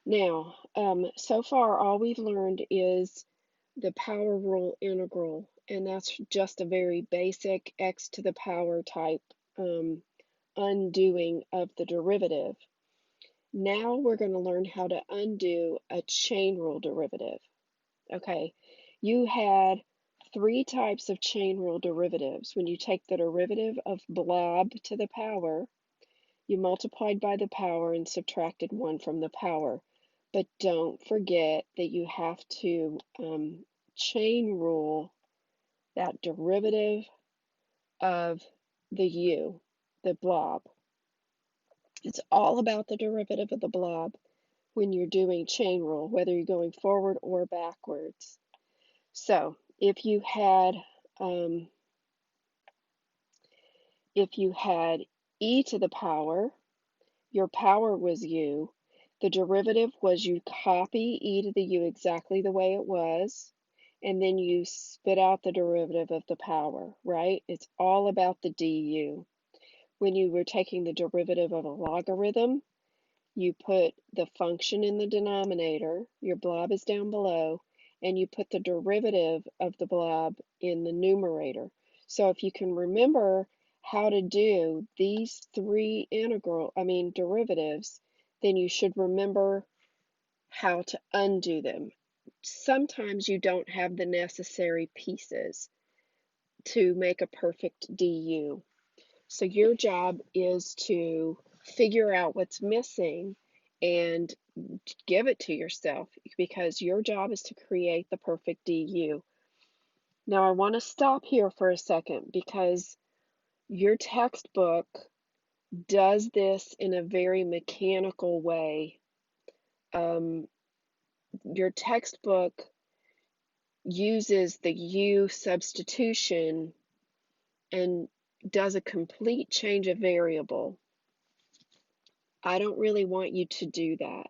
Now, so far all we've learned is the power rule integral, and that's just a very basic x to the power type um, undoing of the derivative. Now we're going to learn how to undo a chain rule derivative. Okay, you had three types of chain rule derivatives. When you take the derivative of blob to the power, you multiplied by the power and subtracted 1 from the power. But don't forget that you have to chain rule that derivative of the u, the blob. It's all about the derivative of the blob when you're doing chain rule, whether you're going forward or backwards. So um, if you had e to the power, your power was u. The derivative was you copy e to the u exactly the way it was, and then you spit out the derivative of the power, right? It's all about the du. When you were taking the derivative of a logarithm, you put the function in the denominator, your blob is down below, and you put the derivative of the blob in the numerator. So if you can remember how to do these three derivatives, then you should remember how to undo them. Sometimes you don't have the necessary pieces to make a perfect du. So your job is to figure out what's missing and give it to yourself because your job is to create the perfect DU. Now, I want to stop here for a second because your textbook does this in a very mechanical way. Your textbook uses the U substitution and does a complete change of variable. I don't really want you to do that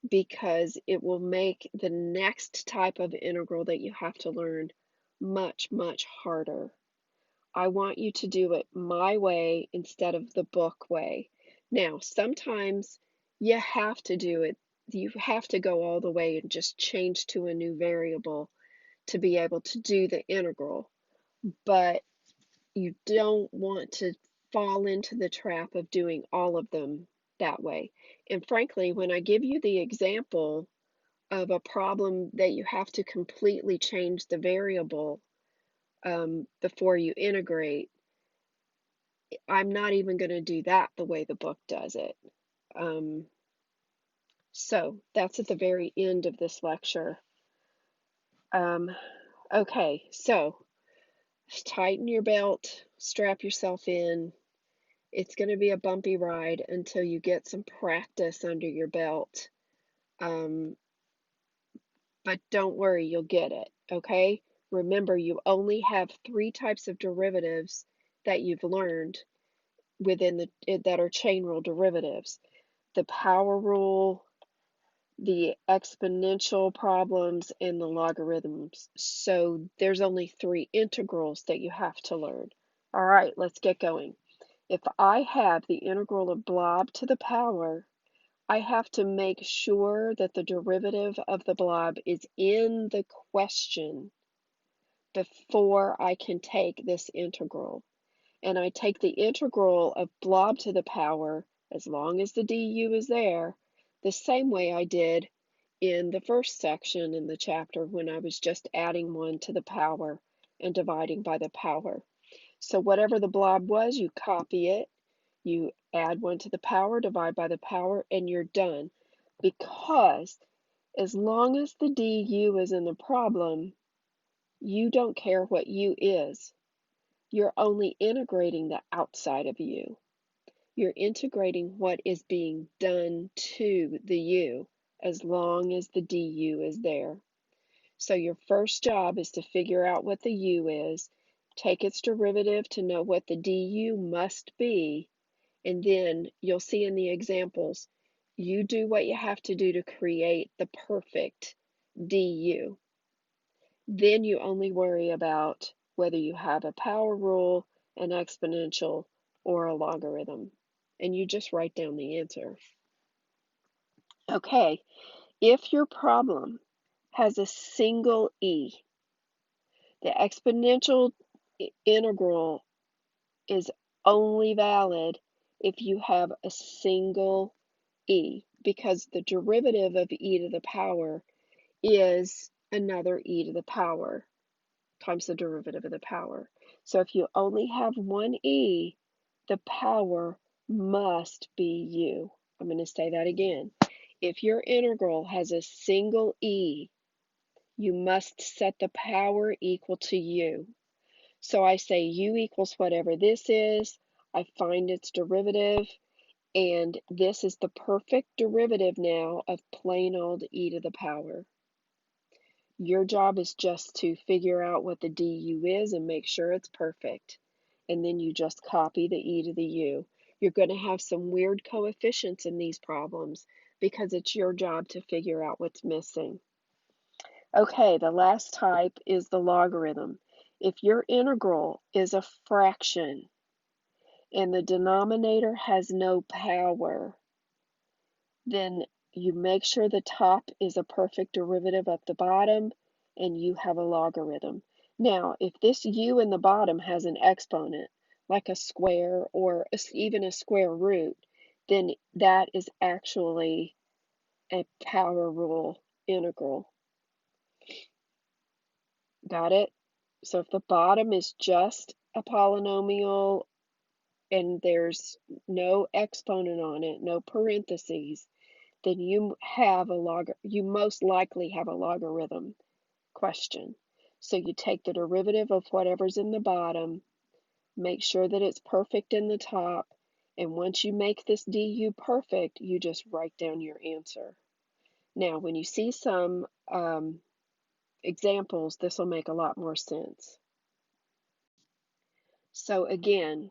because it will make the next type of integral that you have to learn much, much harder. I want you to do it my way instead of the book way. Now, sometimes you have to do it, you have to go all the way and just change to a new variable to be able to do the integral, but you don't want to fall into the trap of doing all of them that way. And frankly, when I give you the example of a problem that you have to completely change the variable before you integrate, I'm not even going to do that the way the book does it. Um, so that's at the very end of this lecture. Um, okay, so tighten your belt, strap yourself in. It's going to be a bumpy ride until you get some practice under your belt. Um, but don't worry, you'll get it, okay? Remember, you only have three types of derivatives that you've learned that are chain rule derivatives. The power rule, the exponential problems, and the logarithms. So there's only three integrals that you have to learn. All right, let's get going. If I have the integral of blob to the power, I have to make sure that the derivative of the blob is in the question before I can take this integral. And I take the integral of blob to the power, as long as the du is there, the same way I did in the first section in the chapter when I was just adding 1 to the power and dividing by the power. So whatever the blob was, you copy it, you add 1 to the power, divide by the power, and you're done. Because as long as the du is in the problem, you don't care what u is. You're only integrating the outside of u. You're integrating what is being done to the u as long as the du is there. So your first job is to figure out what the u is, take its derivative to know what the du must be, and then you'll see in the examples, you do what you have to do to create the perfect du. Then you only worry about whether you have a power rule, an exponential, or a logarithm. And you just write down the answer. Okay, if your problem has a single e, the exponential integral is only valid if you have a single e, because the derivative of e to the power is another e to the power times the derivative of the power. So if you only have one e, the power must be u. I'm going to say that again. If your integral has a single e, you must set the power equal to u. So I say u equals whatever this is, I find its derivative, and this is the perfect derivative now of plain old e to the power. Your job is just to figure out what the du is and make sure it's perfect. And then you just copy the e to the u. You're going to have some weird coefficients in these problems because it's your job to figure out what's missing. Okay, the last type is the logarithm. If your integral is a fraction and the denominator has no power, then you make sure the top is a perfect derivative of the bottom and you have a logarithm. Now, if this u in the bottom has an exponent, like a square or even a square root, then that is actually a power rule integral. Got it? So if the bottom is just a polynomial and there's no exponent on it, no parentheses, then you most likely have a logarithm question. So you take the derivative of whatever's in the bottom, make sure that it's perfect in the top, and once you make this du perfect, you just write down your answer. Now, when you see some examples, this will make a lot more sense. So again,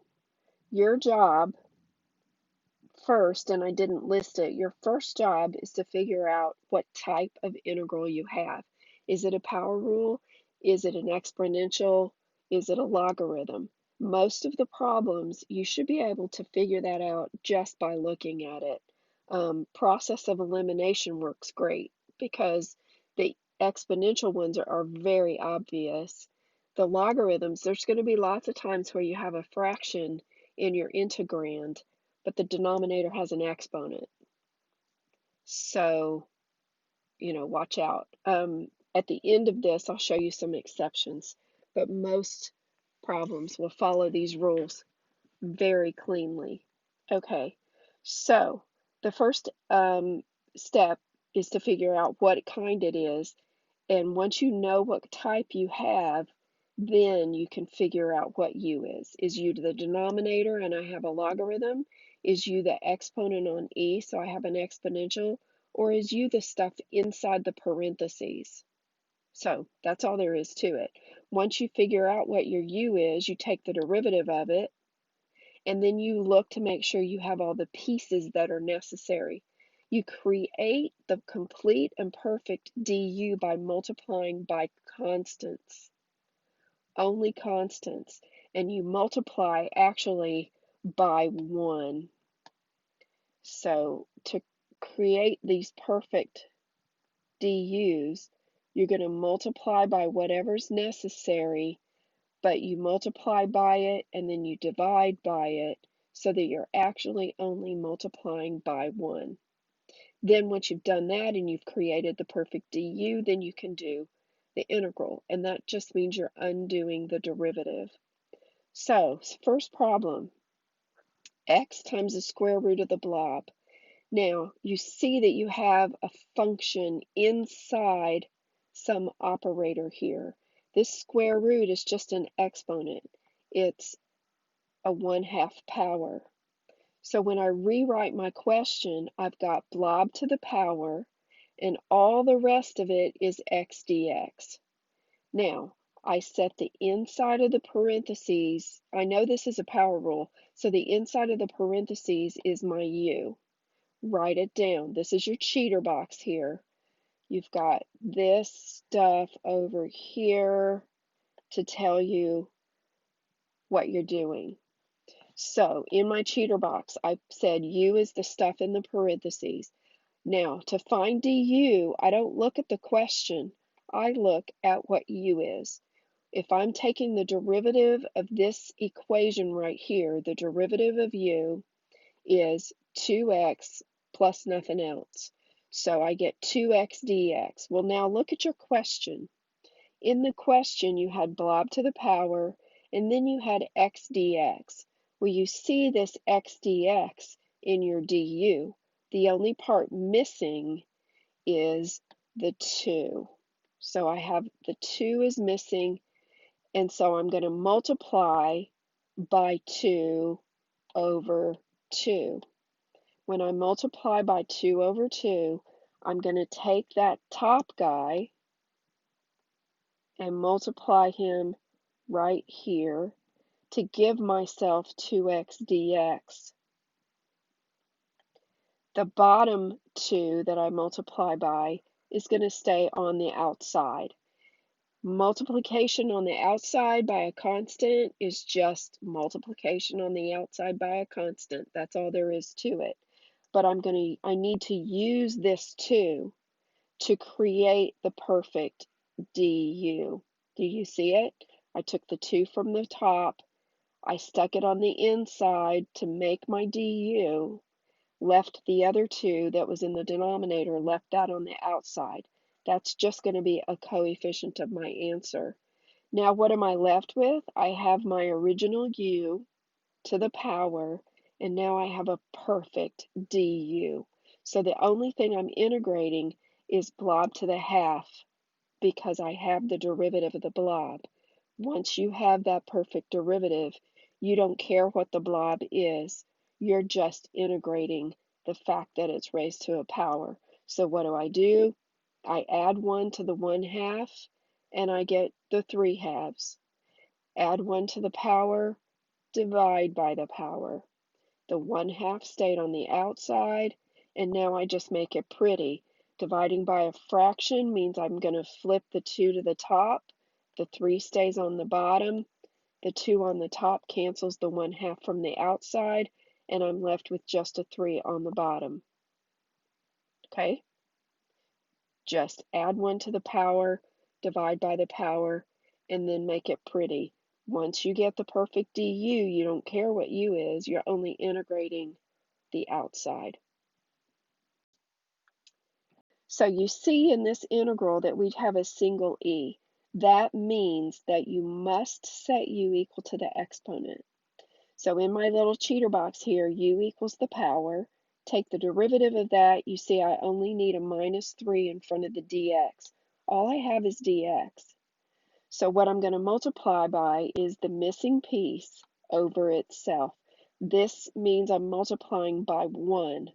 your job first, and I didn't list it, your first job is to figure out what type of integral you have. Is it a power rule? Is it an exponential? Is it a logarithm? Most of the problems, you should be able to figure that out just by looking at it. Process of elimination works great because the exponential ones are very obvious. The logarithms, there's going to be lots of times where you have a fraction in your integrand, but the denominator has an exponent. So, watch out. At the end of this, I'll show you some exceptions, but most problems will follow these rules very cleanly. Okay, so the first step is to figure out what kind it is, and once you know what type you have, then you can figure out what u is. Is u the denominator and I have a logarithm? Is u the exponent on e, so I have an exponential? Or is u the stuff inside the parentheses? So that's all there is to it. Once you figure out what your u is, you take the derivative of it, and then you look to make sure you have all the pieces that are necessary. You create the complete and perfect du by multiplying by constants, only constants, and you multiply actually by 1. So to create these perfect du's, you're going to multiply by whatever's necessary, but you multiply by it and then you divide by it so that you're actually only multiplying by 1. Then once you've done that and you've created the perfect du, then you can do the integral, and that just means you're undoing the derivative. So, first problem, x times the square root of the blob. Now, you see that you have a function inside some operator here. This square root is just an exponent. It's a 1/2 power. So when I rewrite my question, I've got blob to the power, and all the rest of it is x dx. Now, I set the inside of the parentheses. I know this is a power rule, so the inside of the parentheses is my u. Write it down. This is your cheater box here. You've got this stuff over here to tell you what you're doing. So in my cheater box, I said u is the stuff in the parentheses. Now, to find du, I don't look at the question. I look at what u is. If I'm taking the derivative of this equation right here, the derivative of u is 2x plus nothing else. So I get 2x dx. Well, now look at your question. In the question, you had blob to the power, and then you had x dx. Well, you see this x dx in your du. The only part missing is the 2. So I have the 2 is missing, and so I'm going to multiply by 2 over 2. When I multiply by 2 over 2, I'm going to take that top guy and multiply him right here to give myself 2x dx. The bottom 2 that I multiply by is going to stay on the outside. Multiplication on the outside by a constant is just multiplication on the outside by a constant. That's all there is to it. But I need to use this 2 to create the perfect du. Do you see it? I took the 2 from the top, I stuck it on the inside to make my du, left the other 2 that was in the denominator, left that on the outside. That's just going to be a coefficient of my answer. Now what am I left with? I have my original u to the power, and now I have a perfect du. So the only thing I'm integrating is blob to the half because I have the derivative of the blob. Once you have that perfect derivative, you don't care what the blob is. You're just integrating the fact that it's raised to a power. So what do? I add 1 to the 1/2, and I get the 3/2. Add 1 to the power, divide by the power. The 1/2 stayed on the outside, and now I just make it pretty. Dividing by a fraction means I'm going to flip the 2 to the top. The 3 stays on the bottom. The 2 on the top cancels the 1/2 from the outside, and I'm left with just a 3 on the bottom. Okay? Just add 1 to the power, divide by the power, and then make it pretty. Once you get the perfect du, you don't care what u is, you're only integrating the outside. So you see in this integral that we have a single e. That means that you must set u equal to the exponent. So in my little cheater box here, u equals the power. Take the derivative of that. You see I only need a -3 in front of the dx. All I have is dx. So what I'm going to multiply by is the missing piece over itself. This means I'm multiplying by 1.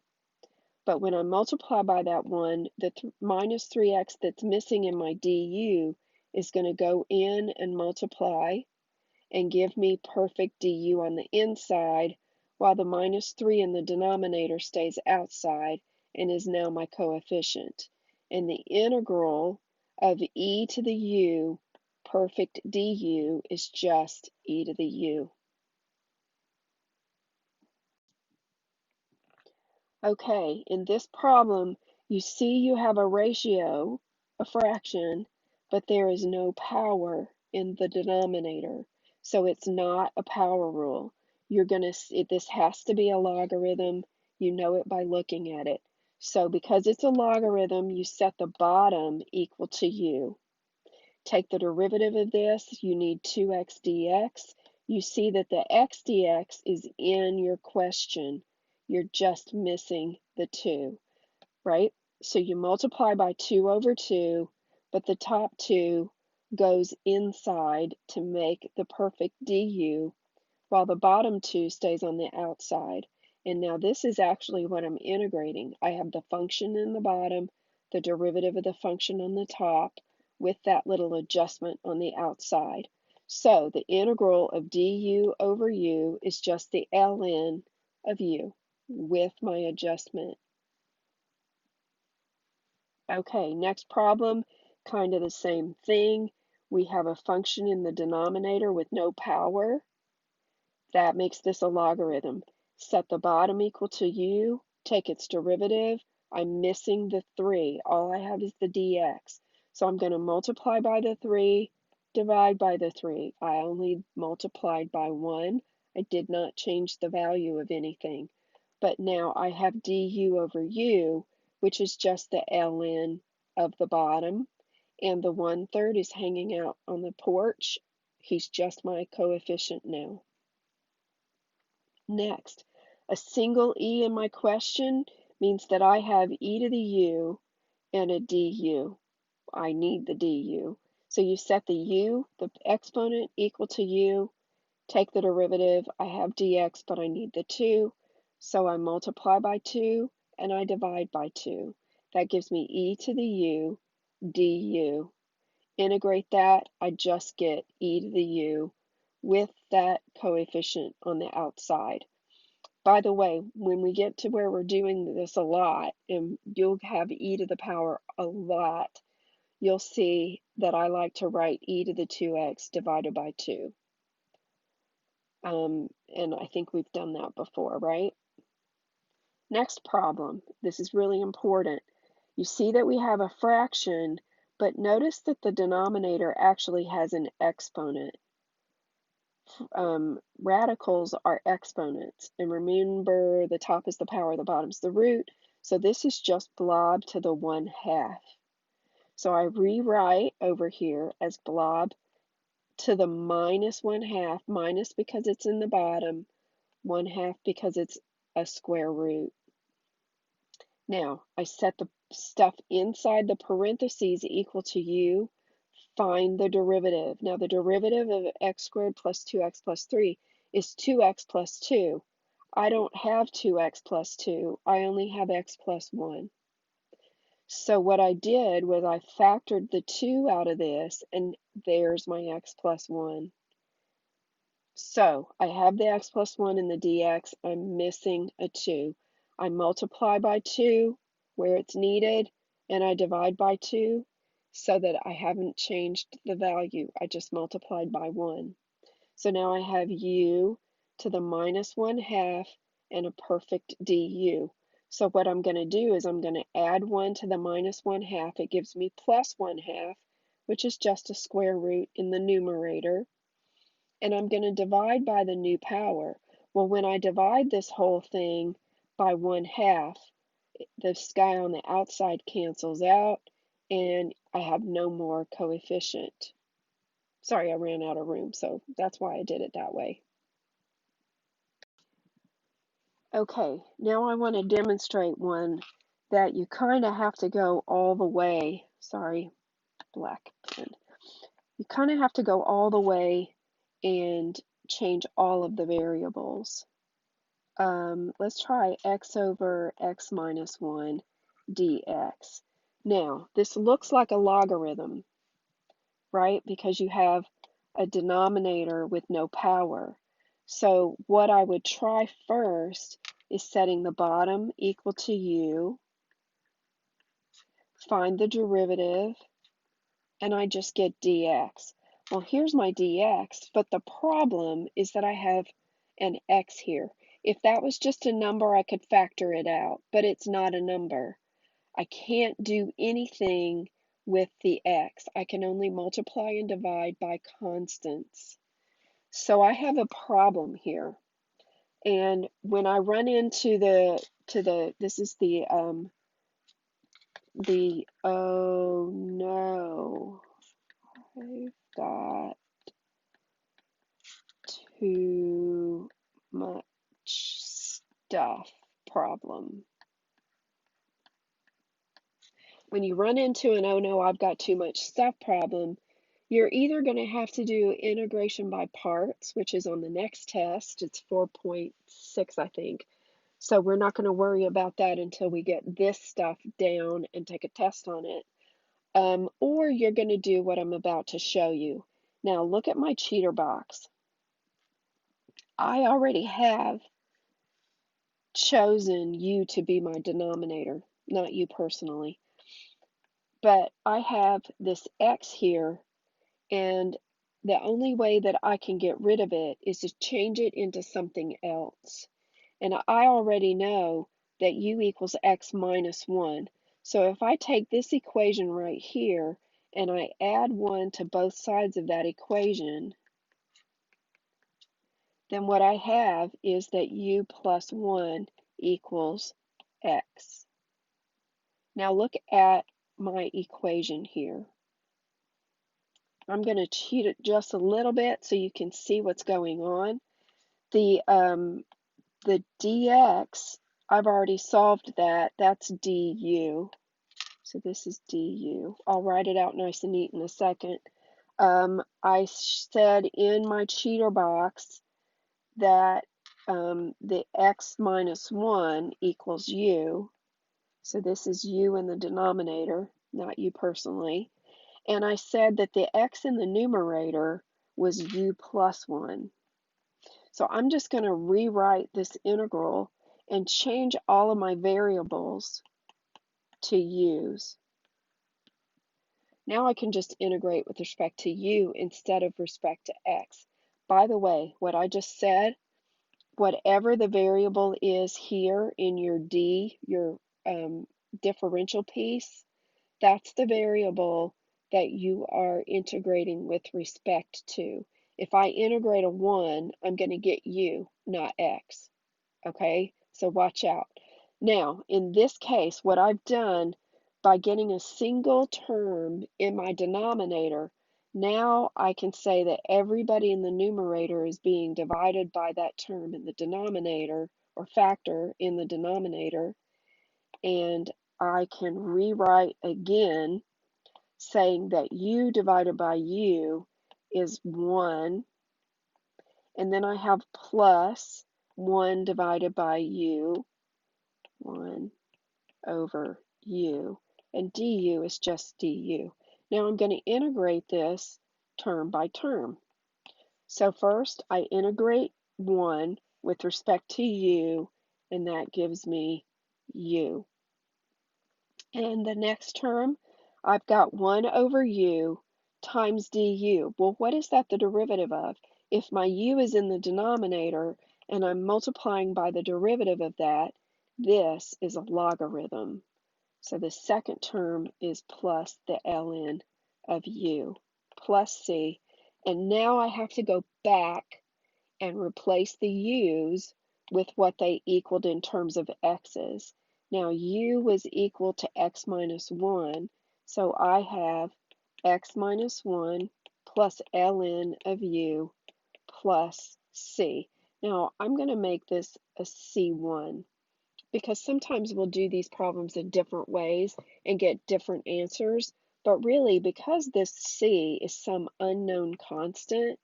But when I multiply by that 1, the -3x that's missing in my du is going to go in and multiply and give me perfect du on the inside, while the -3 in the denominator stays outside and is now my coefficient. And the integral of e to the u, perfect du, is just e to the u. Okay, in this problem, you see you have a ratio, a fraction, but there is no power in the denominator. So it's not a power rule. You're going to, this has to be a logarithm. You know it by looking at it. So because it's a logarithm, you set the bottom equal to u. Take the derivative of this, you need 2x dx. You see that the x dx is in your question. You're just missing the 2, right? So you multiply by 2 over 2, but the top 2 goes inside to make the perfect du, while the bottom 2 stays on the outside. And now this is actually what I'm integrating. I have the function in the bottom, the derivative of the function on the top, with that little adjustment on the outside. So the integral of du over u is just the ln of u with my adjustment. Okay, next problem, kind of the same thing. We have a function in the denominator with no power. That makes this a logarithm. Set the bottom equal to u, take its derivative, I'm missing the 3. All I have is the dx. So I'm going to multiply by the 3, divide by the 3. I only multiplied by 1. I did not change the value of anything. But now I have du over u, which is just the ln of the bottom, and the 1/3 is hanging out on the porch. He's just my coefficient now. Next, a single e in my question means that I have e to the u and a du. I need the du. So you set the u, the exponent, equal to u, take the derivative. I have dx, but I need the 2. So I multiply by 2 and I divide by 2. That gives me e to the u du. Integrate that, I just get e to the u with that coefficient on the outside. By the way, when we get to where we're doing this a lot, and you'll have e to the power a lot, you'll see that I like to write e to the 2x divided by 2. And I think we've done that before, right? Next problem. This is really important. You see that we have a fraction, but notice that the denominator actually has an exponent. Radicals are exponents. And remember, the top is the power, the bottom's the root. So this is just blob to the 1/2. So I rewrite over here as blob to the minus 1/2, minus because it's in the bottom, 1/2 because it's a square root. Now, I set the stuff inside the parentheses equal to u. Find the derivative. Now, the derivative of x squared plus 2x plus 3 is 2x plus 2. I don't have 2x plus 2. I only have x plus 1. So what I did was I factored the 2 out of this, and there's my x plus 1. So I have the x plus 1 in the dx. I'm missing a 2. I multiply by 2 where it's needed, and I divide by 2 so that I haven't changed the value. I just multiplied by 1. So now I have u to the minus 1/2 and a perfect du. So what I'm going to do is I'm going to add 1 to the minus 1/2. It gives me plus 1/2, which is just a square root in the numerator. And I'm going to divide by the new power. Well, when I divide this whole thing by 1/2, the sky on the outside cancels out, and I have no more coefficient. Sorry, I ran out of room, so that's why I did it that way. Okay, now I want to demonstrate one that you kind of have to go all the way. Sorry, black pen. You kind of have to go all the way and change all of the variables. Let's try x over x minus 1 dx. Now, this looks like a logarithm, right? Because you have a denominator with no power. So what I would try first is setting the bottom equal to u, find the derivative, and I just get dx. Well, here's my dx, but the problem is that I have an x here. If that was just a number, I could factor it out, but it's not a number. I can't do anything with the x. I can only multiply and divide by constants. So I have a problem here. And when I run into this is oh no, I've got too much stuff problem. When you run into an oh no, I've got too much stuff problem, you're either going to have to do integration by parts, which is on the next test. It's 4.6, I think. So we're not going to worry about that until we get this stuff down and take a test on it. Or you're going to do what I'm about to show you. Now look at my cheater box. I already have chosen u to be my denominator, not you personally. But I have this x here, and the only way that I can get rid of it is to change it into something else. And I already know that u equals x minus 1. So if I take this equation right here and I add 1 to both sides of that equation, then what I have is that u plus 1 equals x. Now look at my equation here. I'm going to cheat it just a little bit so you can see what's going on. The dx, I've already solved that. That's du. So this is du. I'll write it out nice and neat in a second. I said in my cheater box that the x minus 1 equals u. So this is u in the denominator, not you personally. And I said that the x in the numerator was u plus 1. So I'm just going to rewrite this integral and change all of my variables to u's. Now I can just integrate with respect to u instead of respect to x. By the way, what I just said, whatever the variable is here in your d, your differential piece, that's the variable that you are integrating with respect to. If I integrate a 1, I'm going to get u, not x. Okay, so watch out. Now, in this case, what I've done by getting a single term in my denominator, now I can say that everybody in the numerator is being divided by that term in the denominator, or factor in the denominator, and I can rewrite again saying that u divided by u is 1, and then I have plus 1 divided by u, 1 over u, and du is just du. Now I'm going to integrate this term by term. So first I integrate 1 with respect to u, and that gives me u. And the next term, I've got 1 over u times du. Well, what is that the derivative of? If my u is in the denominator and I'm multiplying by the derivative of that, this is a logarithm. So the second term is plus the ln of u plus c. And now I have to go back and replace the u's with what they equaled in terms of x's. Now u was equal to x minus 1, so I have x minus 1 plus ln of u plus c. Now I'm going to make this a c1 because sometimes we'll do these problems in different ways and get different answers, but really because this c is some unknown constant,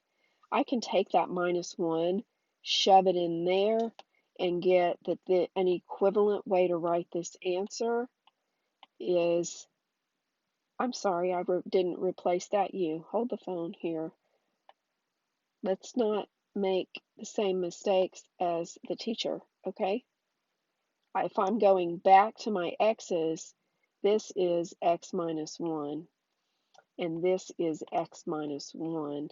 I can take that minus 1, shove it in there, and get that an equivalent way to write this answer is, I'm sorry, I didn't replace that u. Hold the phone here. Let's not make the same mistakes as the teacher, okay? If I'm going back to my x's, this is x minus 1, and this is x minus 1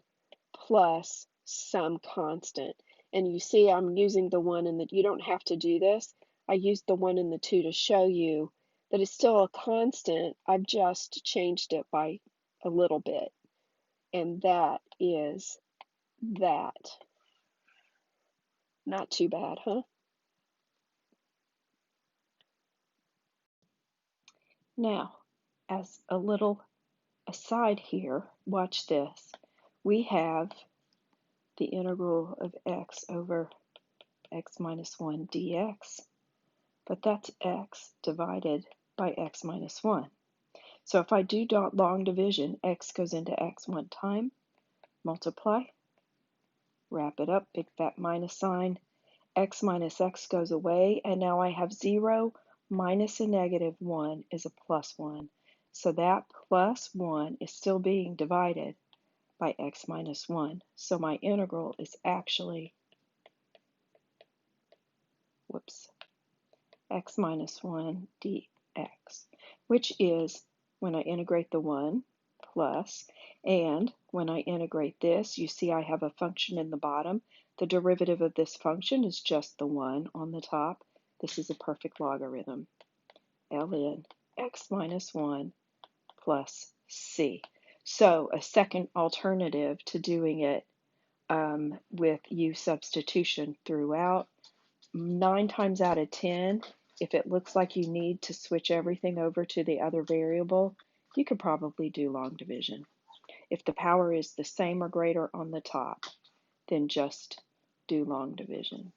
plus some constant. And you see I'm using the 1 and the, you don't have to do this. I used the 1 and the 2 to show you that it's still a constant. I've just changed it by a little bit. And that is that. Not too bad, huh? Now, as a little aside here, watch this. We have the integral of x over x minus 1 dx. But that's x divided by x minus 1. So if I do long division, x goes into x one time, multiply, wrap it up, big fat minus sign, x minus x goes away, and now I have 0 minus a negative 1 is a plus 1. So that plus 1 is still being divided by x minus 1. So my integral is actually, x minus 1 dx, which is, when I integrate the 1, plus, and when I integrate this, you see I have a function in the bottom. The derivative of this function is just the 1 on the top. this is a perfect logarithm. ln x minus 1 plus c. So a second alternative to doing it with u substitution throughout, 9 times out of 10, if it looks like you need to switch everything over to the other variable, you could probably do long division. If the power is the same or greater on the top, then just do long division.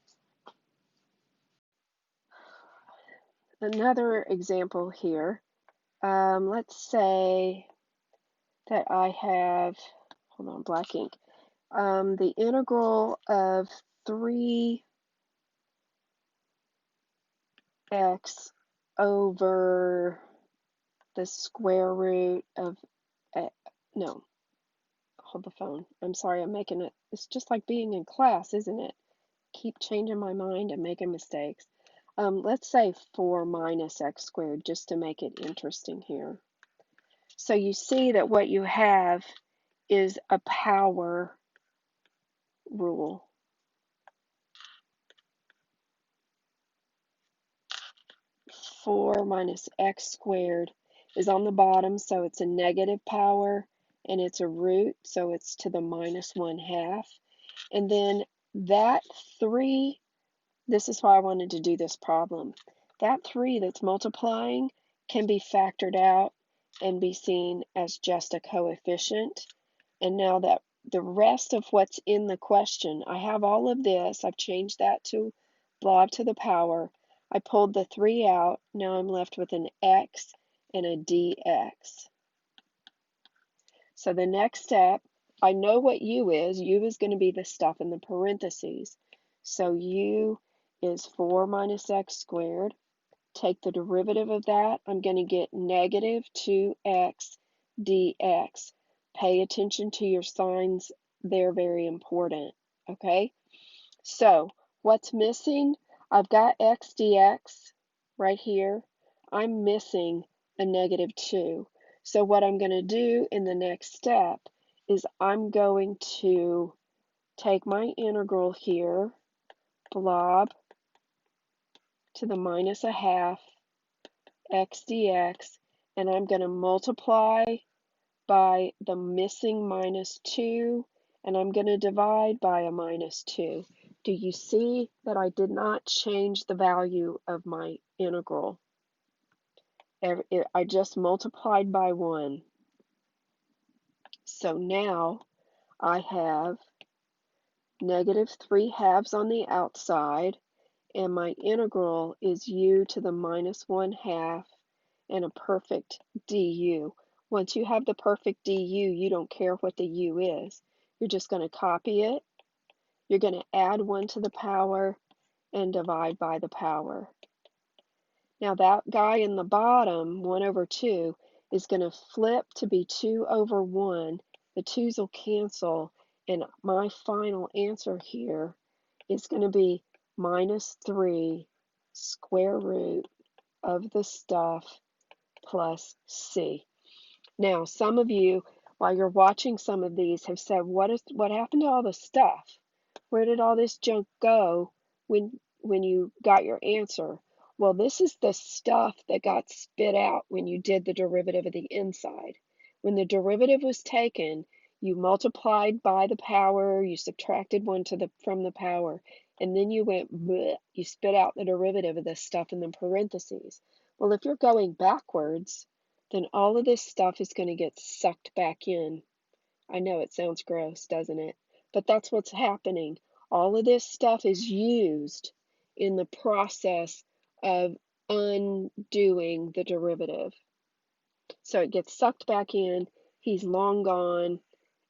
Another example here. Let's say that I have, hold on, black ink, the integral of 3x over the square root of, no, hold the phone. I'm sorry, I'm making it, it's just like being in class, isn't it? Keep changing my mind and making mistakes. Let's say 4 minus x squared, just to make it interesting here. So you see that what you have is a power rule. Four minus x squared is on the bottom, so it's a negative power, and it's a root, so it's to the minus 1/2. And then that 3, this is why I wanted to do this problem. That 3 that's multiplying can be factored out and be seen as just a coefficient. And now that the rest of what's in the question, I have all of this, I've changed that to blob to the power. I pulled the 3 out, now I'm left with an x and a dx. So the next step, I know what u is. U is going to be the stuff in the parentheses. So u is 4 minus x squared. Take the derivative of that. I'm going to get negative 2x dx. Pay attention to your signs. They're very important. Okay? So what's missing? I've got x dx right here. I'm missing a negative 2. So what I'm going to do in the next step is I'm going to take my integral here, blob to the minus 1/2 x dx, and I'm going to multiply by the missing minus 2, and I'm going to divide by a minus 2. Do you see that I did not change the value of my integral? I just multiplied by 1. So now I have negative 3/2 on the outside, and my integral is u to the minus 1/2 and a perfect du. Once you have the perfect du, you don't care what the u is. You're just going to copy it. You're going to add 1 to the power and divide by the power. Now that guy in the bottom, 1 over 2, is going to flip to be 2 over 1. The 2's will cancel, and my final answer here is going to be minus 3 square root of the stuff plus c. Now, some of you, while you're watching some of these, have said, what happened to all the stuff? Where did all this junk go when you got your answer? Well, this is the stuff that got spit out when you did the derivative of the inside. When the derivative was taken, you multiplied by the power, you subtracted 1 from the power, and then you went bleh, you spit out the derivative of this stuff in the parentheses. Well, if you're going backwards, then all of this stuff is going to get sucked back in. I know it sounds gross, doesn't it? But that's what's happening. All of this stuff is used in the process of undoing the derivative. So it gets sucked back in. He's long gone.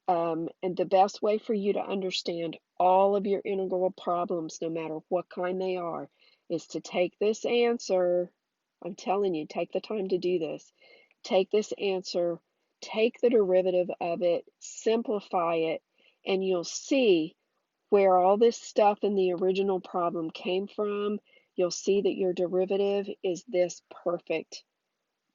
And the best way for you to understand all of your integral problems, no matter what kind they are, is to take this answer. I'm telling you, take the time to do this. Take this answer, take the derivative of it, simplify it, and you'll see where all this stuff in the original problem came from. You'll see that your derivative is this perfect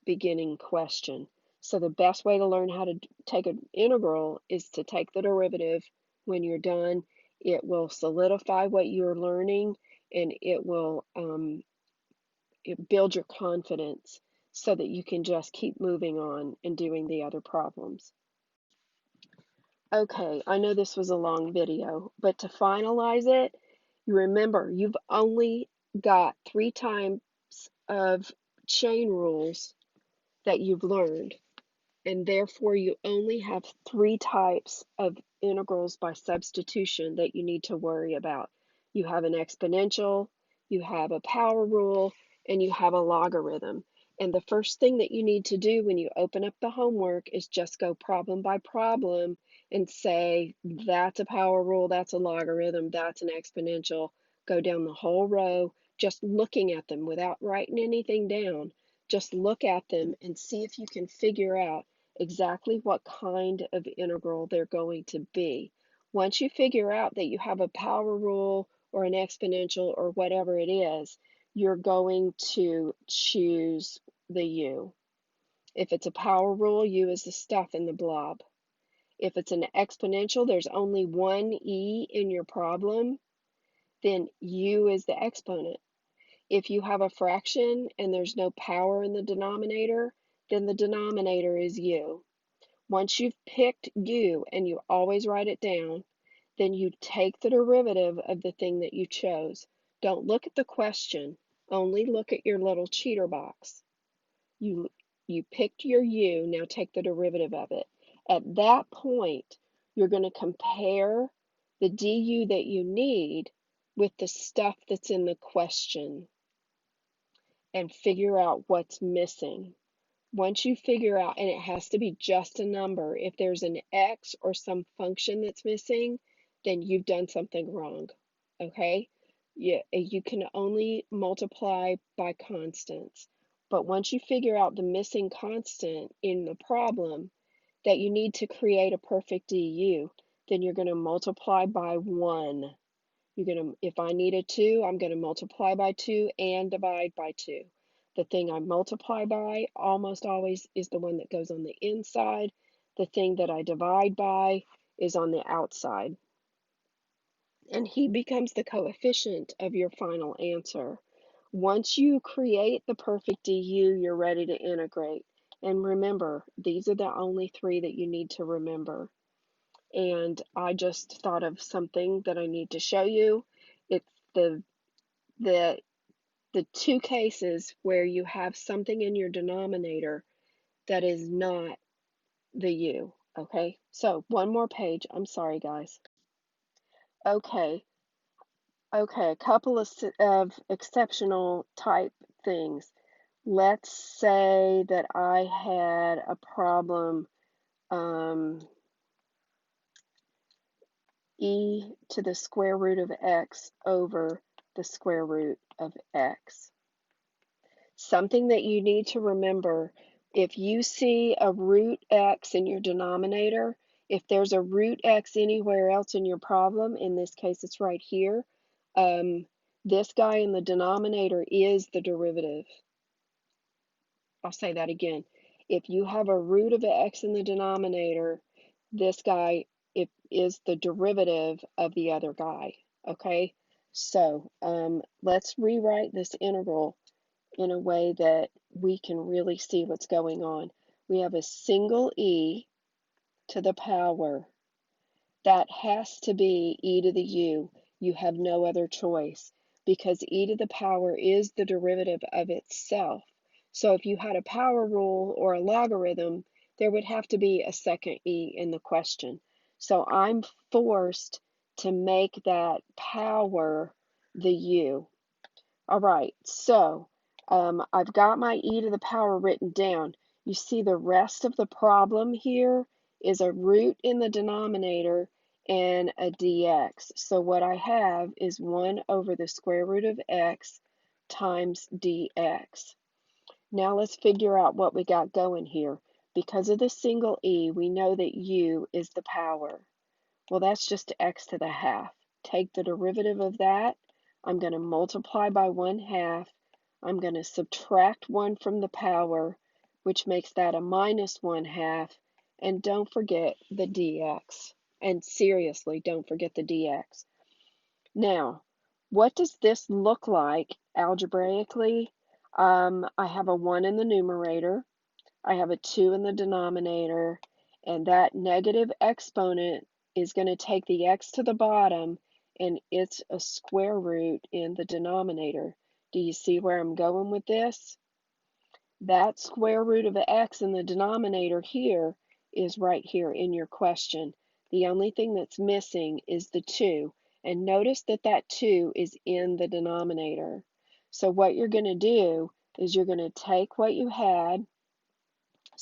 beginning question. So the best way to learn how to take an integral is to take the derivative. When you're done, it will solidify what you're learning, and it will build your confidence so that you can just keep moving on and doing the other problems. Okay, I know this was a long video, but to finalize it, you remember you've only got 3 times of chain rules that you've learned, and therefore you only have 3 types of integrals by substitution that you need to worry about. You have an exponential, you have a power rule, and you have a logarithm. And the first thing that you need to do when you open up the homework is just go problem by problem and say, that's a power rule, that's a logarithm, that's an exponential. Go down the whole row, just looking at them without writing anything down. Just look at them and see if you can figure out exactly what kind of integral they're going to be. Once you figure out that you have a power rule or an exponential or whatever it is, you're going to choose the u. If it's a power rule, u is the stuff in the blob. If it's an exponential, there's only one e in your problem, then u is the exponent. If you have a fraction and there's no power in the denominator, then the denominator is u. Once you've picked u, and you always write it down, then you take the derivative of the thing that you chose. Don't look at the question, only look at your little cheater box. You picked your u, now take the derivative of it. At that point, you're going to compare the du that you need with the stuff that's in the question and figure out what's missing. Once you figure out, and it has to be just a number, if there's an x or some function that's missing, then you've done something wrong, okay? You can only multiply by constants. But once you figure out the missing constant in the problem that you need to create a perfect du, then you're going to multiply by 1. If I need a 2, I'm going to multiply by 2 and divide by 2. The thing I multiply by almost always is the one that goes on the inside. The thing that I divide by is on the outside. And he becomes the coefficient of your final answer. Once you create the perfect du, you're ready to integrate. And remember, these are the only 3 that you need to remember. And I just thought of something that I need to show you. It's the 2 cases where you have something in your denominator that is not the u. Okay, so one more page. I'm sorry, guys. Okay, a couple of exceptional type things. Let's say that I had a problem, e to the square root of x over the square root of x. Something that you need to remember, if you see a root x in your denominator, if there's a root x anywhere else in your problem, in this case it's right here, this guy in the denominator is the derivative. I'll say that again. If you have a root of x in the denominator, this guy is the derivative of the other guy, okay? So let's rewrite this integral in a way that we can really see what's going on. We have a single e to the power. That has to be e to the u. You have no other choice because e to the power is the derivative of itself. So if you had a power rule or a logarithm, there would have to be a second e in the question. So I'm forced to make that power the u. All right, so I've got my e to the power written down. You see the rest of the problem here is a root in the denominator and a dx. So what I have is 1 over the square root of x times dx. Now let's figure out what we got going here. Because of the single e, we know that u is the power. Well, that's just x to the half. Take the derivative of that. I'm going to multiply by 1/2. I'm going to subtract 1 from the power, which makes that a minus 1/2. And don't forget the dx. And seriously, don't forget the dx. Now, what does this look like algebraically? I have a 1 in the numerator, I have a 2 in the denominator, and that negative exponent is going to take the x to the bottom, and it's a square root in the denominator. Do you see where I'm going with this? That square root of x in the denominator here is right here in your question. The only thing that's missing is the 2. And notice that that 2 is in the denominator. So what you're going to do is you're going to take what you had.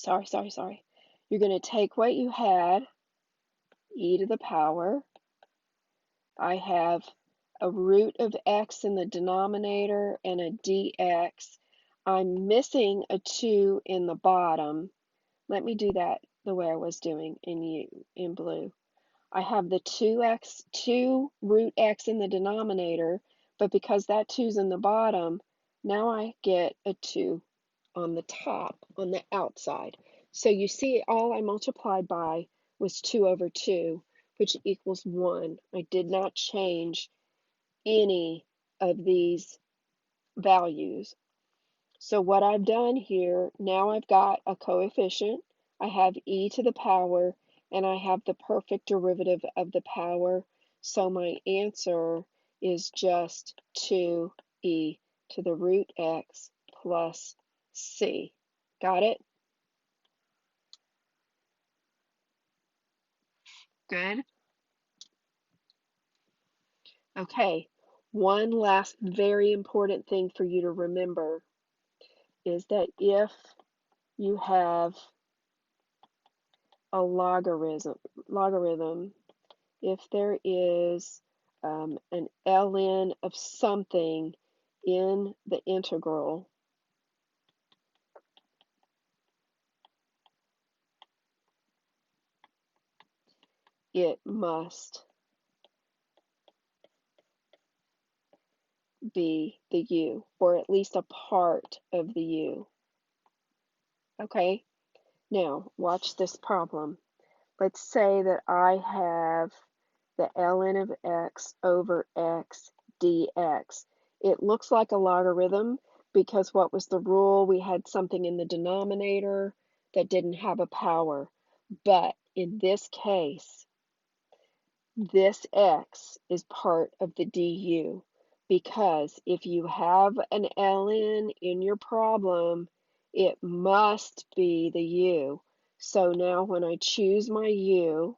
You're going to take what you had, e to the power. I have a root of x in the denominator and a dx. I'm missing a 2 in the bottom. Let me do that the way I was doing in blue. I have the 2 root x in the denominator, but because that 2's in the bottom, now I get a 2 on the top, on the outside. So you see, all I multiplied by was 2 over 2, which equals 1. I did not change any of these values. So what I've done here, now I've got a coefficient, I have e to the power, and I have the perfect derivative of the power. So my answer is just 2e to the root x plus c. Got it? Good. Okay, one last very important thing for you to remember is that if you have a logarithm, if there is an ln of something in the integral, it must be the u, or at least a part of the u. Okay, now watch this problem. Let's say that I have the ln of x over x dx. It looks like a logarithm because what was the rule? We had something in the denominator that didn't have a power. But in this case, this x is part of the du, because if you have an ln in your problem, it must be the u. So now when I choose my u,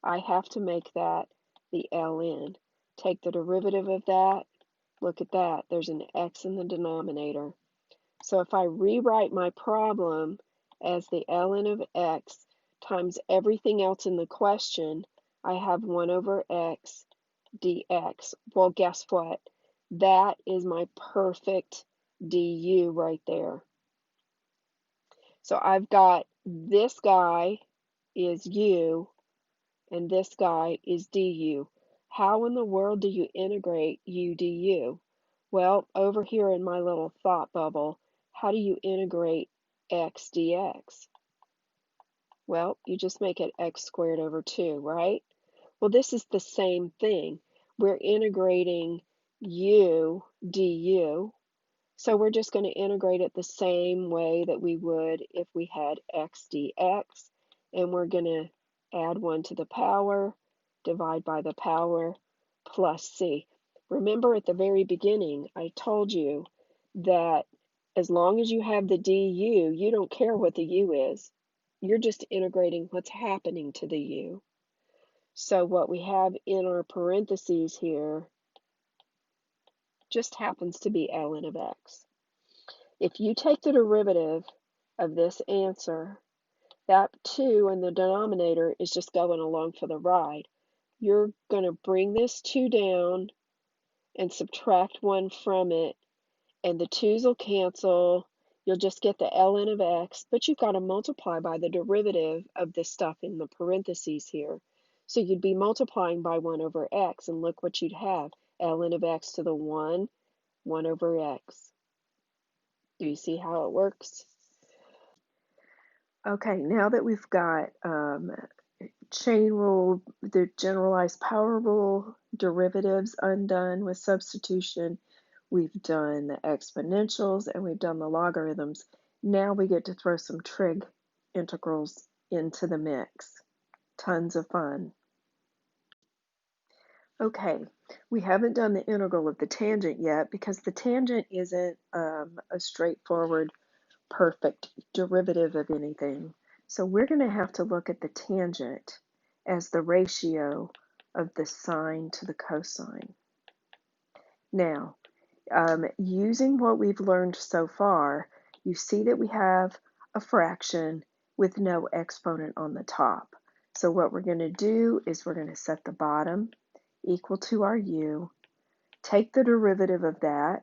I have to make that the ln. Take the derivative of that. Look at that. There's an x in the denominator. So if I rewrite my problem as the ln of x times everything else in the question, I have 1 over x dx. Well, guess what? That is my perfect du right there. So I've got this guy is u, and this guy is du. How in the world do you integrate u du? Well, over here in my little thought bubble, how do you integrate x dx? Well, you just make it x squared over 2, right? Well, this is the same thing. We're integrating u du, so we're just going to integrate it the same way that we would if we had x dx, and we're going to add 1 to the power, divide by the power, plus c. Remember at the very beginning, I told you that as long as you have the du, you don't care what the u is. You're just integrating what's happening to the u. So what we have in our parentheses here just happens to be ln of x. If you take the derivative of this answer, that 2 in the denominator is just going along for the ride. You're going to bring this 2 down and subtract 1 from it, and the 2's will cancel. You'll just get the ln of x, but you've got to multiply by the derivative of this stuff in the parentheses here. So you'd be multiplying by 1 over x, and look what you'd have. ln of x to the 1 over x. Do you see how it works? Okay, now that we've got chain rule, the generalized power rule, derivatives undone with substitution, we've done the exponentials, and we've done the logarithms. Now we get to throw some trig integrals into the mix. Tons of fun. Okay, we haven't done the integral of the tangent yet because the tangent isn't a straightforward, perfect derivative of anything. So we're going to have to look at the tangent as the ratio of the sine to the cosine. Now, using what we've learned so far, you see that we have a fraction with no exponent on the top. So what we're going to do is we're going to set the bottom equal to our u, take the derivative of that,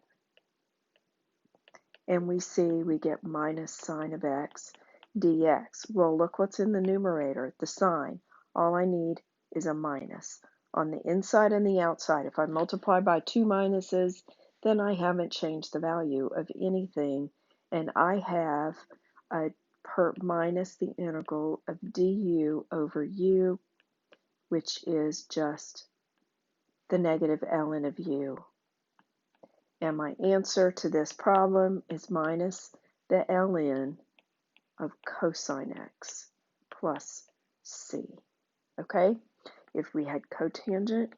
and we see we get minus sine of x dx. Well, look what's in the numerator, the sine. All I need is a minus. On the inside and the outside, if I multiply by two minuses, then I haven't changed the value of anything, and I have a minus the integral of du over u, which is just the negative ln of u. And my answer to this problem is minus the ln of cosine x plus c. Okay? If we had cotangent,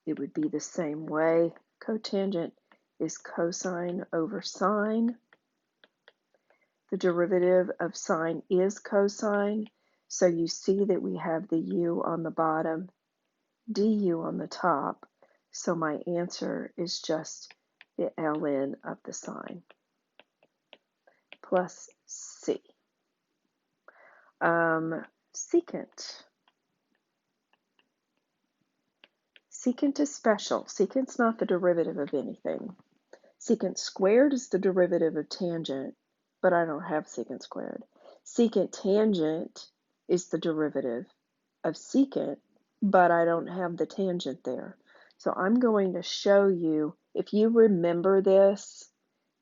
it would be the same way. Cotangent is cosine over sine. The derivative of sine is cosine, so you see that we have the u on the bottom, du on the top, so my answer is just the ln of the sine plus c. Secant. Secant is special. Secant's not the derivative of anything. Secant squared is the derivative of tangent, but I don't have secant squared. Secant tangent is the derivative of secant, but I don't have the tangent there. So I'm going to show you, if you remember this,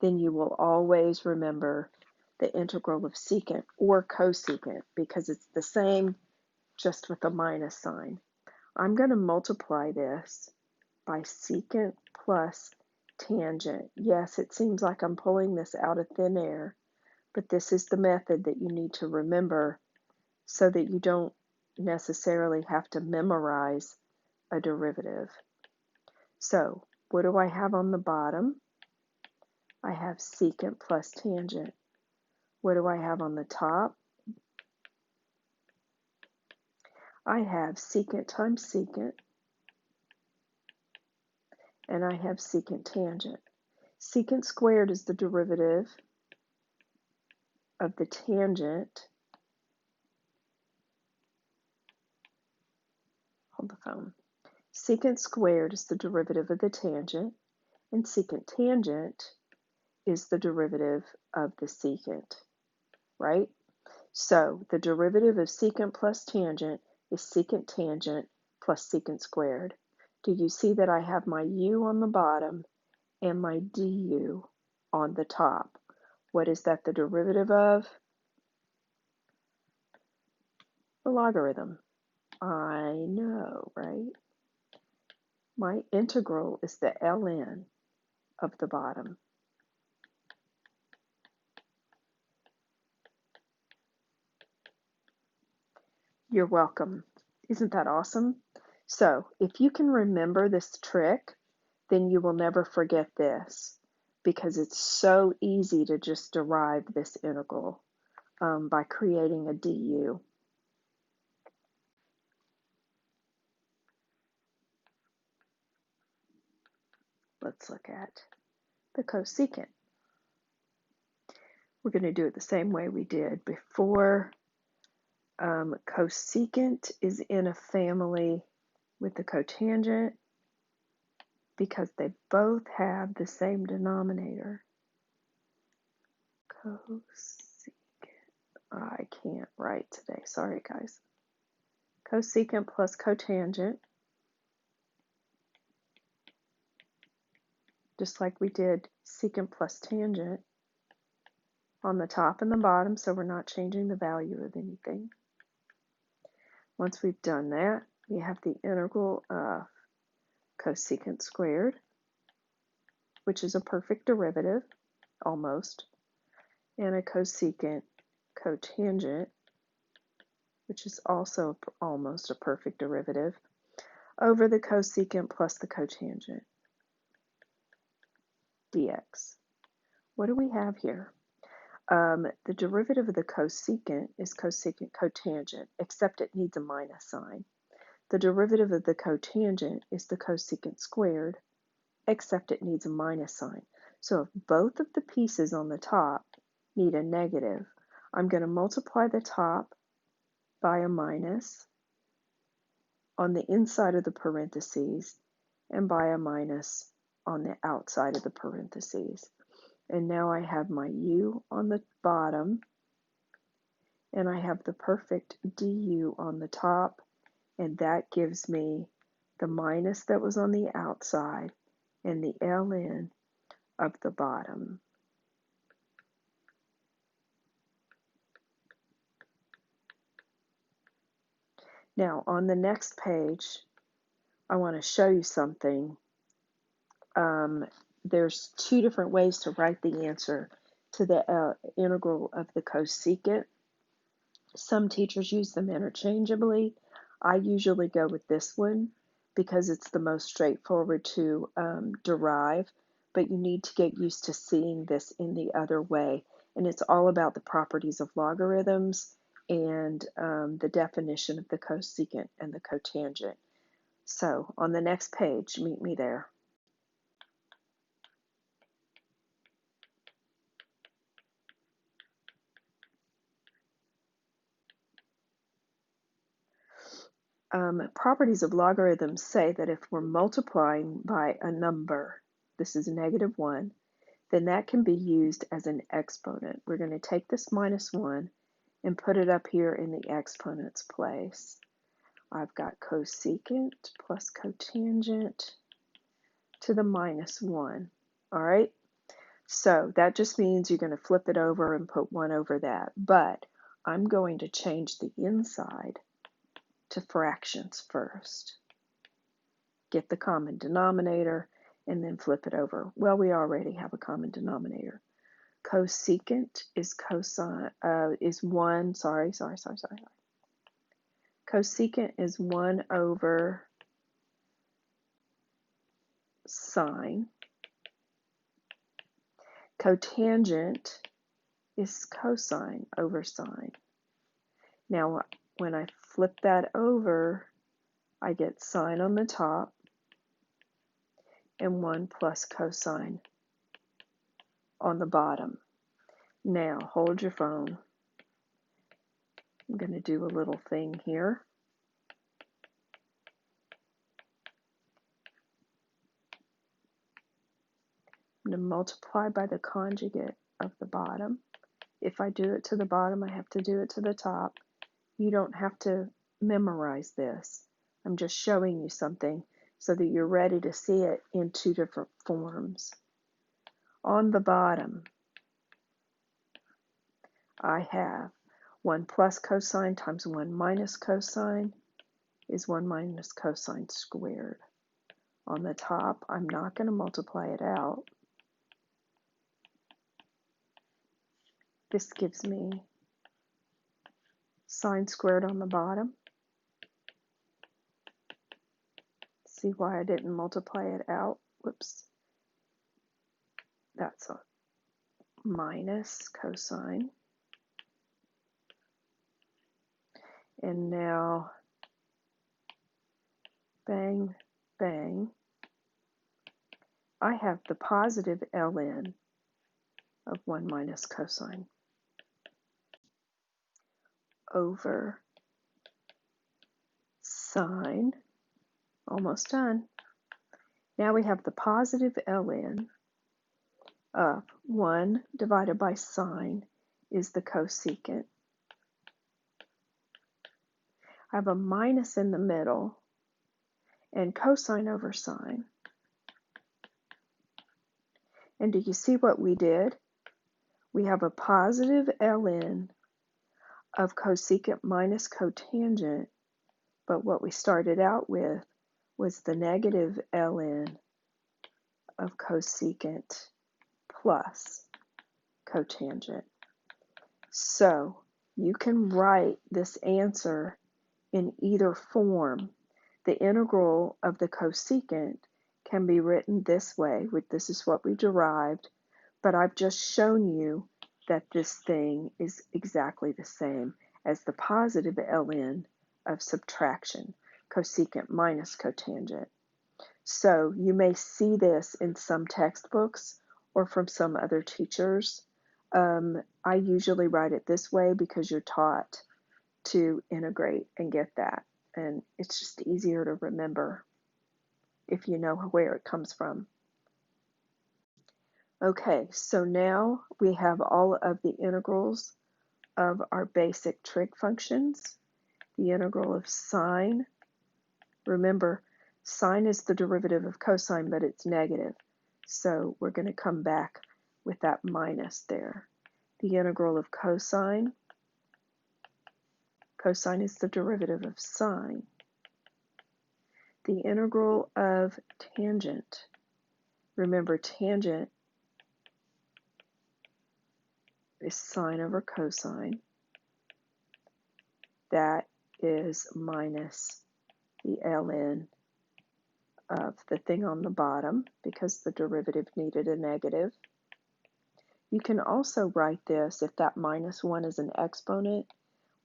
then you will always remember the integral of secant or cosecant because it's the same, just with a minus sign. I'm going to multiply this by secant plus tangent. Yes, it seems like I'm pulling this out of thin air, but this is the method that you need to remember so that you don't necessarily have to memorize a derivative. So, what do I have on the bottom? I have secant plus tangent. What do I have on the top? I have secant times secant, and I have secant tangent. Secant squared is the derivative of the tangent. Hold the phone. Secant squared is the derivative of the tangent, and secant tangent is the derivative of the secant, right? So the derivative of secant plus tangent is secant tangent plus secant squared. Do you see that I have my u on the bottom and my du on the top? What is that the derivative of? The logarithm. I know, right? My integral is the ln of the bottom. You're welcome. Isn't that awesome? So if you can remember this trick, then you will never forget this because it's so easy to just derive this integral by creating a du. Let's look at the cosecant. We're going to do it the same way we did before. Cosecant is in a family with the cotangent because they both have the same denominator. Cosecant. I can't write today. Sorry, guys. Cosecant plus cotangent, just like we did secant plus tangent on the top and the bottom, so we're not changing the value of anything. Once we've done that, we have the integral of cosecant squared, which is a perfect derivative, almost, and a cosecant cotangent, which is also almost a perfect derivative, over the cosecant plus the cotangent, dx. What do we have here? The derivative of the cosecant is cosecant cotangent, except it needs a minus sign. The derivative of the cotangent is the cosecant squared, except it needs a minus sign. So if both of the pieces on the top need a negative, I'm going to multiply the top by a minus on the inside of the parentheses and by a minus on the outside of the parentheses. And now I have my u on the bottom, and I have the perfect du on the top, and that gives me the minus that was on the outside and the ln of the bottom. Now on the next page, I want to show you something. There's two different ways to write the answer to the integral of the cosecant. Some teachers use them interchangeably. I usually go with this one because it's the most straightforward to derive, but you need to get used to seeing this in the other way. And it's all about the properties of logarithms and the definition of the cosecant and the cotangent. So on the next page, meet me there. Properties of logarithms say that if we're multiplying by a number, this is -1, then that can be used as an exponent. We're going to take this -1 and put it up here in the exponent's place. I've got cosecant plus cotangent to the -1. All right, so that just means you're going to flip it over and put 1 over that, but I'm going to change the inside to fractions first. Get the common denominator and then flip it over. Well, we already have a common denominator. Cosecant is cosine is 1, Cosecant is 1 over sine. Cotangent is cosine over sine. Now, when I flip that over, I get sine on the top and 1 plus cosine on the bottom. Now, hold your phone. I'm going to do a little thing here. I'm going to multiply by the conjugate of the bottom. If I do it to the bottom, I have to do it to the top. You don't have to memorize this. I'm just showing you something so that you're ready to see it in two different forms. On the bottom, I have 1 plus cosine times 1 minus cosine is 1 minus cosine squared. On the top, I'm not going to multiply it out. This gives me sine squared on the bottom. See why I didn't multiply it out? Whoops. That's a minus cosine. And now, bang, bang, I have the positive ln of 1 minus cosine over sine. Almost done. Now we have the positive ln of 1 divided by sine is the cosecant. I have a minus in the middle and cosine over sine. And do you see what we did? We have a positive ln of cosecant minus cotangent, but what we started out with was the negative ln of cosecant plus cotangent. So you can write this answer in either form. The integral of the cosecant can be written this way, this is what we derived, but I've just shown you that this thing is exactly the same as the positive ln of subtraction, cosecant minus cotangent. So you may see this in some textbooks or from some other teachers. I usually write it this way because you're taught to integrate and get that. And it's just easier to remember if you know where it comes from. Okay, so now we have all of the integrals of our basic trig functions. The integral of sine. Remember, sine is the derivative of cosine, but it's negative. So we're going to come back with that minus there. The integral of cosine. Cosine is the derivative of sine. The integral of tangent. Remember, tangent is sine over cosine. That is minus the ln of the thing on the bottom because the derivative needed a negative. You can also write this, if that minus 1 is an exponent,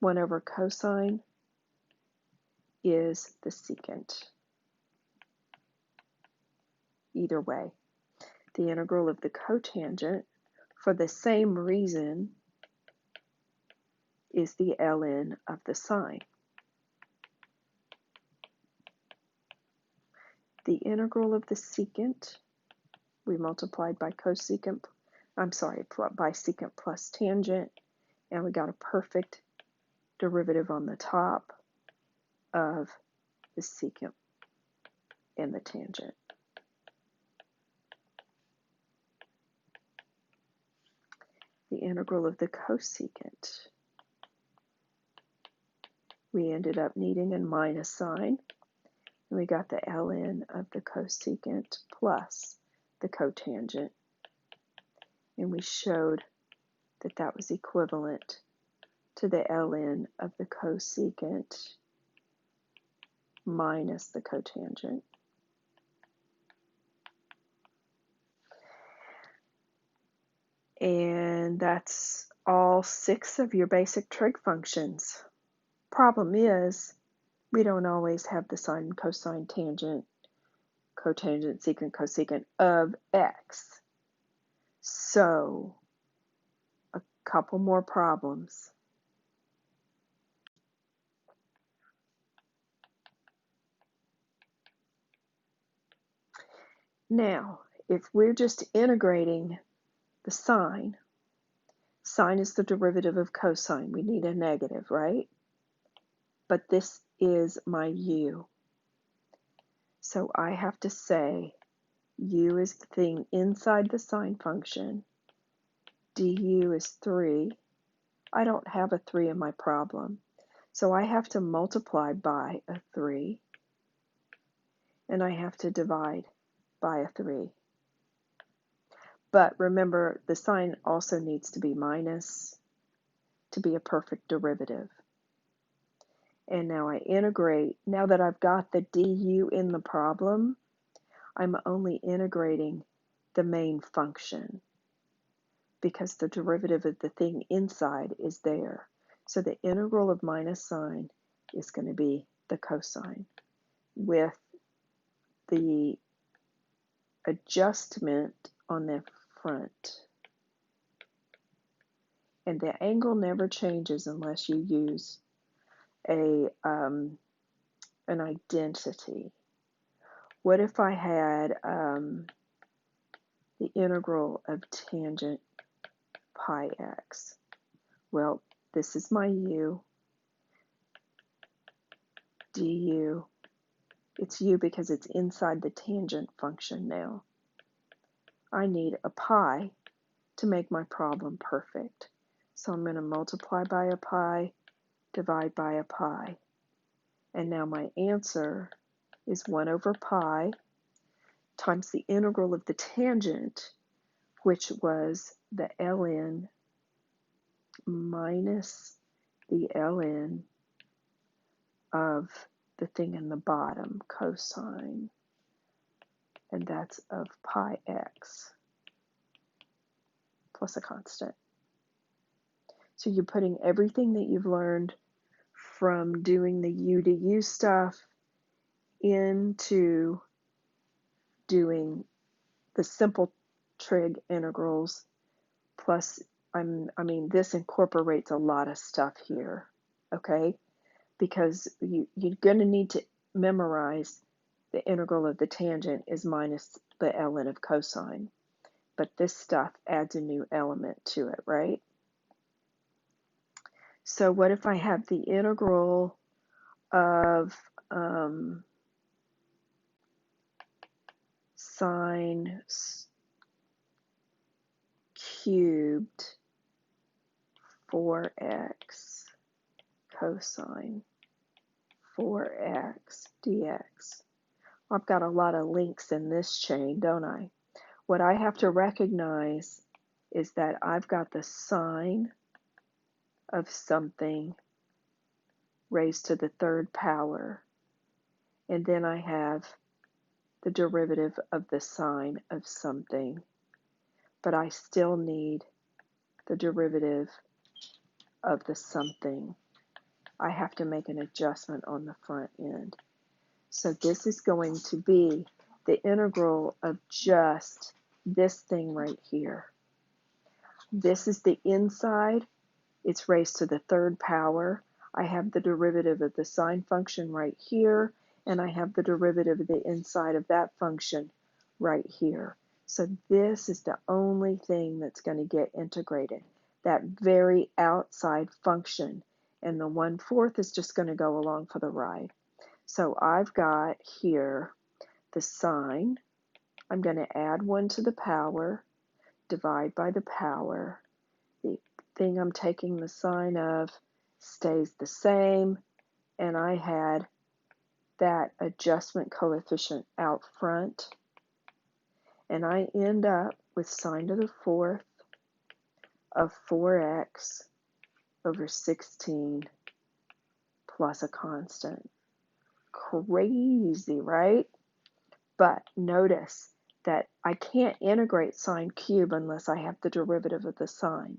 1 over cosine is the secant. Either way. The integral of the cotangent, for the same reason, is the ln of the sine. The integral of the secant, we multiplied by cosecant, by secant plus tangent, and we got a perfect derivative on the top of the secant and the tangent. The integral of the cosecant, we ended up needing a minus sign, and we got the ln of the cosecant plus the cotangent, and we showed that that was equivalent to the ln of the cosecant minus the cotangent. And that's all 6 of your basic trig functions. Problem is, we don't always have the sine, cosine, tangent, cotangent, secant, cosecant of x. So, a couple more problems. Now, if we're just integrating the sine is the derivative of cosine. We need a negative, right? But this is my u. So I have to say u is the thing inside the sine function. Du is 3. I don't have a 3 in my problem. So I have to multiply by a 3. And I have to divide by a 3. But remember, the sign also needs to be minus to be a perfect derivative. And now I integrate. Now that I've got the du in the problem, I'm only integrating the main function because the derivative of the thing inside is there. So the integral of minus sine is going to be the cosine with the adjustment on the front. And the angle never changes unless you use an identity. What if I had the integral of tangent pi x? Well, this is my u, du. It's u because it's inside the tangent function now. I need a pi to make my problem perfect. So I'm going to multiply by a pi, divide by a pi. And now my answer is 1 over pi times the integral of the tangent, which was the ln minus the ln of the thing in the bottom, cosine, and that's of pi x plus a constant. So you're putting everything that you've learned from doing the u to u stuff into doing the simple trig integrals, plus I mean this incorporates a lot of stuff here, okay? Because you're going to need to memorize the integral of the tangent is minus the ln of cosine. But this stuff adds a new element to it, right? So what if I have the integral of sine cubed 4x cosine 4x dx? I've got a lot of links in this chain, don't I? What I have to recognize is that I've got the sine of something raised to the third power, and then I have the derivative of the sine of something, but I still need the derivative of the something. I have to make an adjustment on the front end. So this is going to be the integral of just this thing right here. This is the inside. It's raised to the third power. I have the derivative of the sine function right here, and I have the derivative of the inside of that function right here. So this is the only thing that's going to get integrated, that very outside function, and the 1/4 is just going to go along for the ride. So I've got here the sine. I'm going to add 1 to the power, divide by the power. The thing I'm taking the sine of stays the same, and I had that adjustment coefficient out front, and I end up with sine to the 4th of 4x over 16 plus a constant. Crazy, right? But notice that I can't integrate sine cube unless I have the derivative of the sine.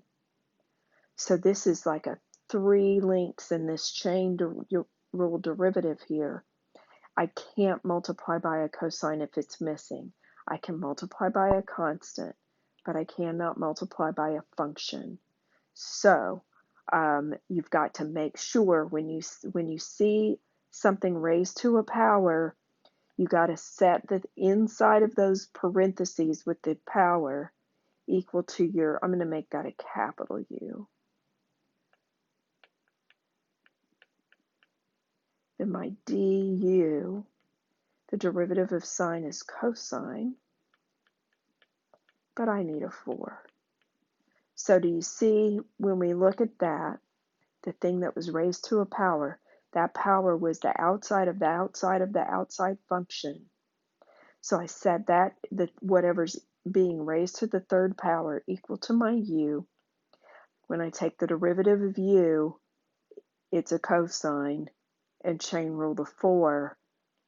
So this is like a 3 links in this chain rule derivative here. I can't multiply by a cosine if it's missing. I can multiply by a constant, but I cannot multiply by a function. So you've got to make sure when you see something raised to a power, you got to set the inside of those parentheses with the power equal to your, I'm going to make that a capital U. Then my du, the derivative of sine is cosine, but I need a 4. So do you see, when we look at that, the thing that was raised to a power, that power was the outside of the outside of the outside function. So I said that whatever's being raised to the third power equal to my u. When I take the derivative of u, it's a cosine, and chain rule the 4.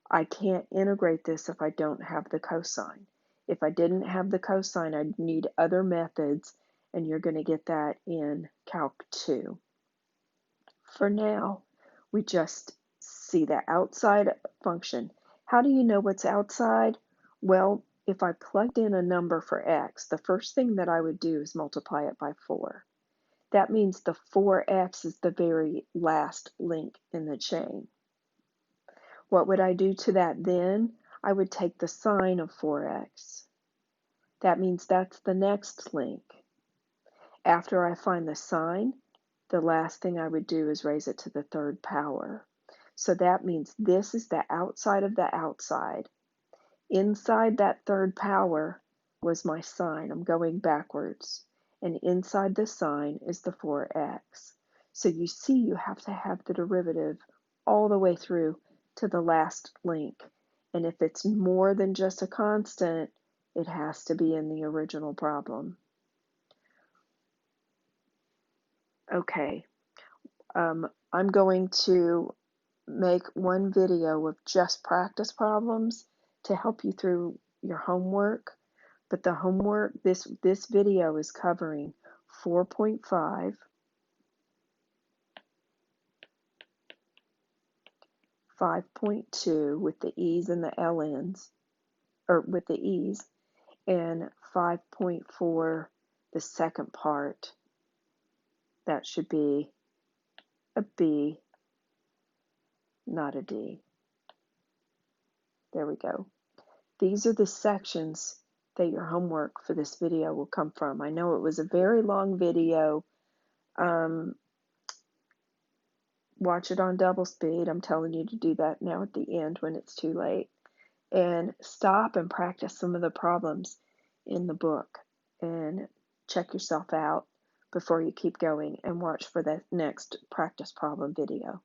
I can't integrate this if I don't have the cosine. If I didn't have the cosine, I'd need other methods, and you're going to get that in Calc 2. For now, we just see the outside function. How do you know what's outside? Well, if I plugged in a number for x, the first thing that I would do is multiply it by 4. That means the 4x is the very last link in the chain. What would I do to that then? I would take the sine of 4x. That means that's the next link. After I find the sine, the last thing I would do is raise it to the third power. So that means this is the outside of the outside. Inside that third power was my sine. I'm going backwards. And inside the sine is the 4x. So you see you have to have the derivative all the way through to the last link. And if it's more than just a constant, it has to be in the original problem. Okay, I'm going to make one video of just practice problems to help you through your homework. But the homework, this video is covering 4.5, 5.2 with the E's and the LNs, or with the E's, and 5.4, the second part. That should be a B, not a D. There we go. These are the sections that your homework for this video will come from. I know it was a very long video. Watch it on double speed. I'm telling you to do that now at the end when it's too late. And stop and practice some of the problems in the book and check yourself out before you keep going and watch for the next practice problem video.